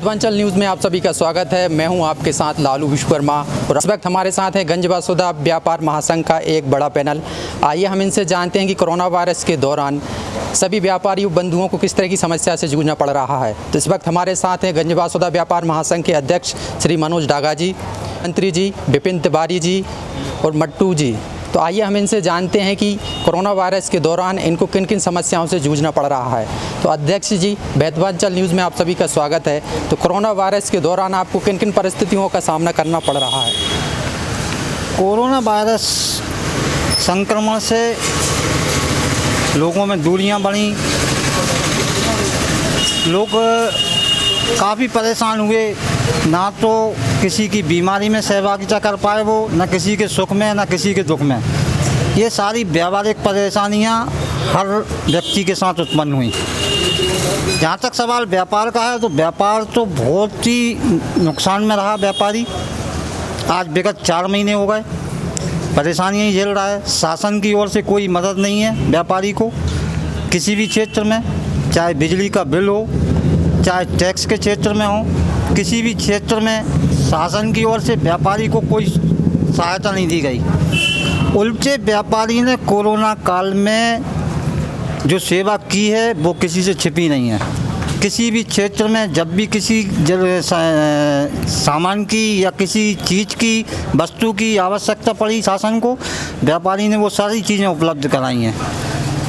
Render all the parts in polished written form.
वैधवांचल news में आप सभी का स्वागत है। मैं हूं आपके साथ लालू विश्वकर्मा और इस वक्त हमारे साथ है गंज वासुदा व्यापार महासंघ का एक बड़ा पैनल। आइए हम इनसे जानते हैं कि कोरोना वायरस के दौरान सभी व्यापारी बंधुओं को किस तरह की समस्या से जूझना पड़ रहा है। तो इस वक्त हमारे साथ हैं गंज वासुदा व्यापार महासंघ के अध्यक्ष श्री मनोज डागा जी, मंत्री जी विपिन तिवारी जी और मट्टू जी। तो आइए हम इनसे जानते हैं कि कोरोना वायरस के दौरान इनको किन किन समस्याओं से जूझना पड़ रहा है। तो अध्यक्ष जी, वैधवांचल न्यूज़ में आप सभी का स्वागत है। तो कोरोना वायरस के दौरान आपको किन किन परिस्थितियों का सामना करना पड़ रहा है? कोरोना वायरस संक्रमण से लोगों में दूरियां बढ़ी, लोग काफ़ी परेशान हुए। ना तो किसी की बीमारी में सहभागिता कर पाए वो, ना किसी के सुख में, ना किसी के दुख में। ये सारी व्यावहारिक परेशानियां हर व्यक्ति के साथ उत्पन्न हुई। जहाँ तक सवाल व्यापार का है तो व्यापार तो बहुत ही नुकसान में रहा। व्यापारी आज विगत 4 महीने हो गए परेशानियाँ झेल रहा है। शासन की ओर से कोई मदद नहीं है व्यापारी को किसी भी क्षेत्र में, चाहे बिजली का बिल हो, चाहे टैक्स के क्षेत्र में हो, किसी भी क्षेत्र में शासन की ओर से व्यापारी को कोई सहायता नहीं दी गई। उल्टे व्यापारी ने कोरोना काल में जो सेवा की है वो किसी से छिपी नहीं है। किसी भी क्षेत्र में जब भी किसी सामान की या किसी चीज़ की वस्तु की आवश्यकता पड़ी शासन को, व्यापारी ने वो सारी चीज़ें उपलब्ध कराई हैं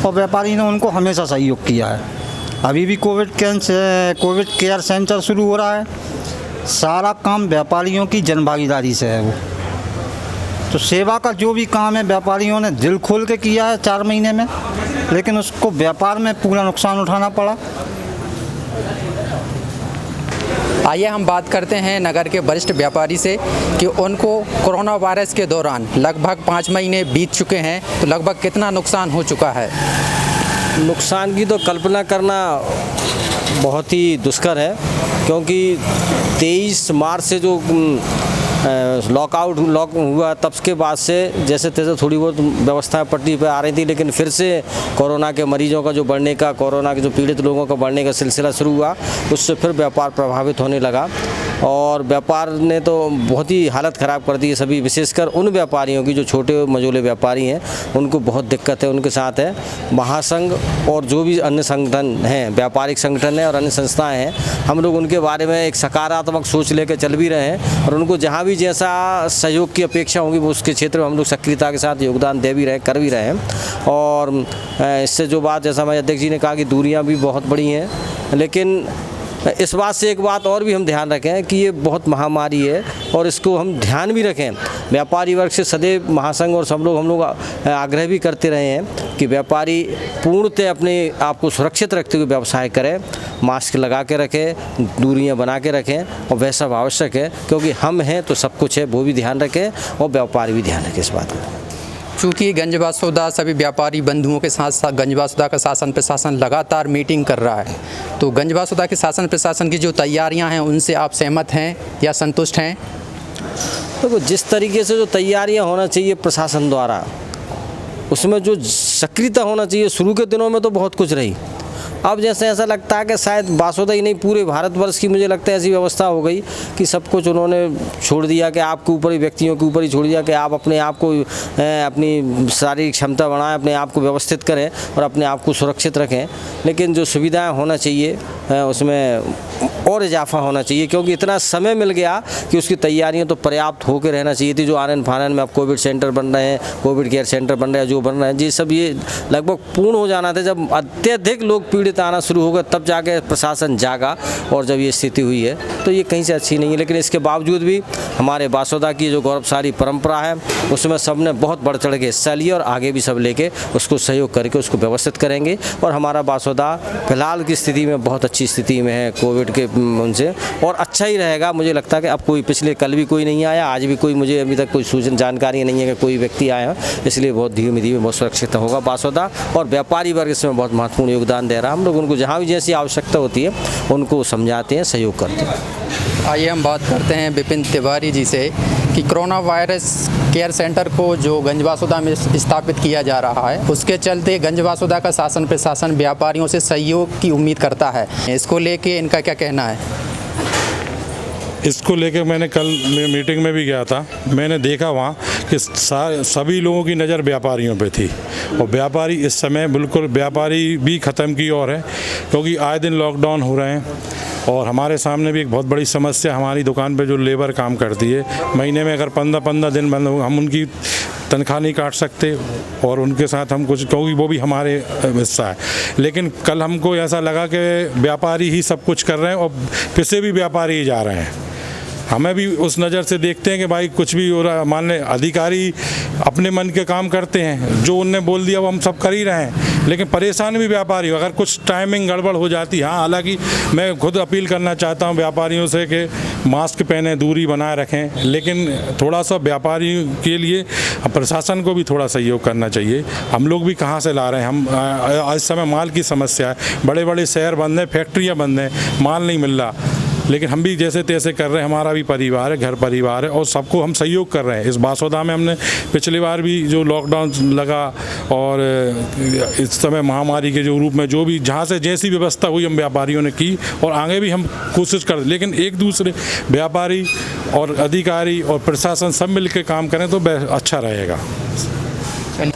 और व्यापारी ने उनको हमेशा सहयोग किया है। अभी भी कोविड केयर सेंटर शुरू हो रहा है। सारा काम व्यापारियों की जनभागीदारी से है। वो तो सेवा का जो भी काम है व्यापारियों ने दिल खोल के किया है 4 महीने में, लेकिन उसको व्यापार में पूरा नुकसान उठाना पड़ा। आइए हम बात करते हैं नगर के वरिष्ठ व्यापारी से कि उनको कोरोना वायरस के दौरान लगभग 5 महीने बीत चुके हैं, तो लगभग कितना नुकसान हो चुका है? नुकसान की तो कल्पना करना बहुत ही दुष्कर है, क्योंकि 23 मार्च से जो लॉक हुआ तब के बाद से जैसे तैसे थोड़ी बहुत व्यवस्थाएं पटरी पर आ रही थी, लेकिन फिर से कोरोना के मरीजों का जो बढ़ने का, कोरोना के जो पीड़ित लोगों का बढ़ने का सिलसिला शुरू हुआ, उससे फिर व्यापार प्रभावित होने लगा और व्यापार ने तो बहुत ही हालत ख़राब कर दी है। सभी विशेषकर उन व्यापारियों की जो छोटे मझोले व्यापारी हैं उनको बहुत दिक्कत है। उनके साथ है महासंघ और जो भी अन्य संगठन हैं, व्यापारिक संगठन है और अन्य संस्थाएं हैं, हम लोग उनके बारे में एक सकारात्मक सोच लेकर चल भी रहे हैं और उनको जहाँ भी जैसा सहयोग की अपेक्षा होगी वो उसके क्षेत्र में हम लोग सक्रियता के साथ योगदान दे भी रहे, कर भी रहे हैं। और इससे जो बात, जैसा हमारे अध्यक्ष जी ने कहा कि दूरियाँ भी बहुत बड़ी हैं, लेकिन इस बात से एक बात और भी हम ध्यान रखें कि ये बहुत महामारी है और इसको हम ध्यान भी रखें। व्यापारी वर्ग से सदैव महासंघ और हम लोग आग्रह भी करते रहे हैं कि व्यापारी पूर्णतः अपने आप को सुरक्षित रखते हुए व्यवसाय करें, मास्क लगा के रखें, दूरियां बना के रखें और वह सब आवश्यक है, क्योंकि हम हैं तो सब कुछ है, वो भी ध्यान रखें और व्यापारी भी ध्यान रखें इस बात का। चूँकि गंज वासुदा सभी व्यापारी बंधुओं के साथ साथ गंज वासुदा का शासन प्रशासन लगातार मीटिंग कर रहा है, तो गंज वासुदा के शासन प्रशासन की जो तैयारियां हैं उनसे आप सहमत हैं या संतुष्ट हैं? तो जिस तरीके से जो तैयारियां होना चाहिए प्रशासन द्वारा, उसमें जो सक्रियता होना चाहिए शुरू के दिनों में तो बहुत कुछ रही। अब जैसे ऐसा लगता है कि शायद वासुदा ही नहीं पूरे भारतवर्ष की, मुझे लगता है ऐसी व्यवस्था हो गई कि सब कुछ उन्होंने छोड़ दिया कि आपके ऊपर ही, व्यक्तियों के ऊपर ही छोड़ दिया कि आप अपने आप को, अपनी शारीरिक क्षमता बढ़ाएं, अपने आप को व्यवस्थित करें और अपने आप को सुरक्षित रखें। लेकिन जो सुविधाएं होना चाहिए उसमें और इजाफा होना चाहिए, क्योंकि इतना समय मिल गया कि उसकी तैयारियां तो पर्याप्त होकर रहना चाहिए थी। जो आनन फानन में अब कोविड सेंटर बन रहे हैं, कोविड केयर सेंटर बन रहे हैं, जो बन रहे हैं, ये सब ये लगभग पूर्ण हो जाना था। जब अत्यधिक लोग पीड़ित आना शुरू हो गए तब जाके प्रशासन जागा और जब ये स्थिति हुई है तो ये कहीं से अच्छी नहीं है। लेकिन इसके बावजूद भी हमारे वासुदा की जो गौरवशाली परंपरा है उसमें सबने बहुत बढ़ चढ़ के हिस्सा लिया और आगे भी सब लेके उसको सहयोग करके उसको व्यवस्थित करेंगे। और हमारा वासुदा फिलहाल की स्थिति में बहुत अच्छी स्थिति में है कोविड के उनसे, और अच्छा ही रहेगा। मुझे लगता है कि अब कोई, पिछले कल भी कोई नहीं आया, आज भी कोई, मुझे अभी तक कोई सूचना जानकारी नहीं है कि कोई व्यक्ति आया है, इसलिए बहुत धीमे धीमे बहुत सुरक्षित होगा वासुदा। और व्यापारी वर्ग इसमें बहुत महत्वपूर्ण योगदान दे रहा है। हम लोग उनको जहाँ भी जैसी आवश्यकता होती है उनको समझाते हैं, सहयोग करते हैं। आइए हम बात करते हैं विपिन तिवारी जी से कि कोरोना वायरस केयर सेंटर को जो गंज वासुदा में स्थापित किया जा रहा है, उसके चलते गंज वासुदा का शासन प्रशासन व्यापारियों से सहयोग की उम्मीद करता है। इसको लेके इनका क्या कहना है? इसको लेकर मैंने कल मीटिंग में भी गया था। मैंने देखा वहाँ कि सभी लोगों की नज़र व्यापारियों पे थी और व्यापारी इस समय बिल्कुल व्यापारी भी ख़त्म की ओर है, क्योंकि आए दिन लॉकडाउन हो रहे हैं। और हमारे सामने भी एक बहुत बड़ी समस्या, हमारी दुकान पे जो लेबर काम करती है, महीने में अगर 15 दिन मतलब हम उनकी तनख्वाह नहीं काट सकते और उनके साथ हम कुछ, क्योंकि वो भी हमारे हिस्सा है। लेकिन कल हमको ऐसा लगा कि व्यापारी ही सब कुछ कर रहे हैं और पिसे भी व्यापारी ही जा रहे हैं। हमें भी उस नज़र से देखते हैं कि भाई कुछ भी हो रहा, मान लें अधिकारी अपने मन के काम करते हैं, जो उनने बोल दिया वो हम सब कर ही रहे हैं, लेकिन परेशान भी व्यापारी हो। अगर कुछ टाइमिंग गड़बड़ हो जाती, हाँ, हालांकि मैं खुद अपील करना चाहता हूँ व्यापारियों से कि मास्क पहने, दूरी बनाए रखें, लेकिन थोड़ा सा व्यापारियों के लिए प्रशासन को भी थोड़ा सहयोग करना चाहिए। हम लोग भी कहाँ से ला रहे हैं? हम इस समय माल की समस्या है, बड़े बड़े शहर बंद हैं, फैक्ट्रियाँ बंद हैं, माल नहीं मिल रहा, लेकिन हम भी जैसे तैसे कर रहे हैं। हमारा भी परिवार है, घर परिवार है और सबको हम सहयोग कर रहे हैं। इस बासोदा में हमने पिछली बार भी जो लॉकडाउन लगा और इस समय महामारी के जो रूप में जो भी जहाँ से जैसी व्यवस्था हुई हम व्यापारियों ने की और आगे भी हम कोशिश कर, लेकिन एक दूसरे व्यापारी और अधिकारी और प्रशासन सब मिल के काम करें तो अच्छा रहेगा।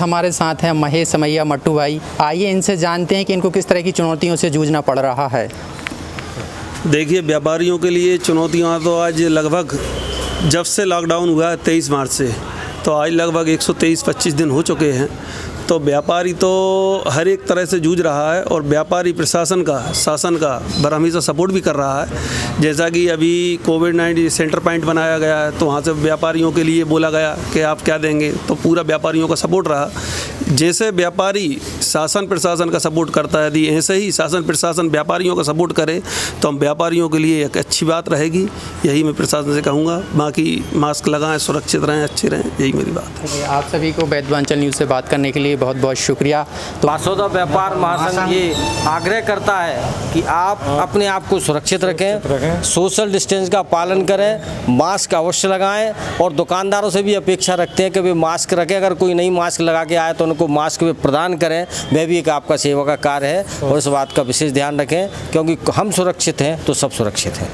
हमारे साथ हैं महेश समैया मट्टू भाई। आइए इनसे जानते हैं कि इनको किस तरह की चुनौतियों से जूझना पड़ रहा है। देखिए, व्यापारियों के लिए चुनौतियाँ तो आज लगभग जब से लॉकडाउन हुआ है 23 मार्च से, तो आज लगभग 123-25 दिन हो चुके हैं। तो व्यापारी तो हर एक तरह से जूझ रहा है और व्यापारी प्रशासन का, शासन का हमेशा सपोर्ट भी कर रहा है। जैसा कि अभी कोविड-19 सेंटर पॉइंट बनाया गया है, तो वहाँ से व्यापारियों के लिए बोला गया कि आप क्या देंगे, तो पूरा व्यापारियों का सपोर्ट रहा। जैसे व्यापारी शासन प्रशासन का सपोर्ट करता है, यदि ऐसे ही शासन प्रशासन व्यापारियों का सपोर्ट करे तो हम व्यापारियों के लिए एक अच्छी बात रहेगी। यही मैं प्रशासन से कहूँगा। बाकी मास्क लगाएं, सुरक्षित रहें, अच्छे रहें, यही मेरी बात है। आप सभी को वैद्यवांचल न्यूज़ से बात करने के लिए बहुत बहुत शुक्रिया। तो बासोदा व्यापार महासंघ ये आग्रह करता है कि आप अपने आप को सुरक्षित रखें, सोशल डिस्टेंस का पालन करें, मास्क अवश्य लगाएं और दुकानदारों से भी अपेक्षा रखते हैं कि वे मास्क रखें। अगर कोई नहीं मास्क लगा के आए तो उनको मास्क भी प्रदान करें। वह भी एक आपका सेवा का कार्य है और इस बात का विशेष ध्यान रखें, क्योंकि हम सुरक्षित हैं तो सब सुरक्षित हैं।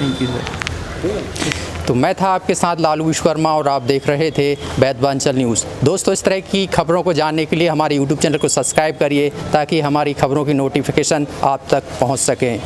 Thank you sir. तो मैं था आपके साथ लालू विश्वकर्मा और आप देख रहे थे वैद्यवांचल न्यूज़। दोस्तों, इस तरह की खबरों को जानने के लिए हमारे YouTube चैनल को सब्सक्राइब करिए ताकि हमारी खबरों की नोटिफिकेशन आप तक पहुंच सकें।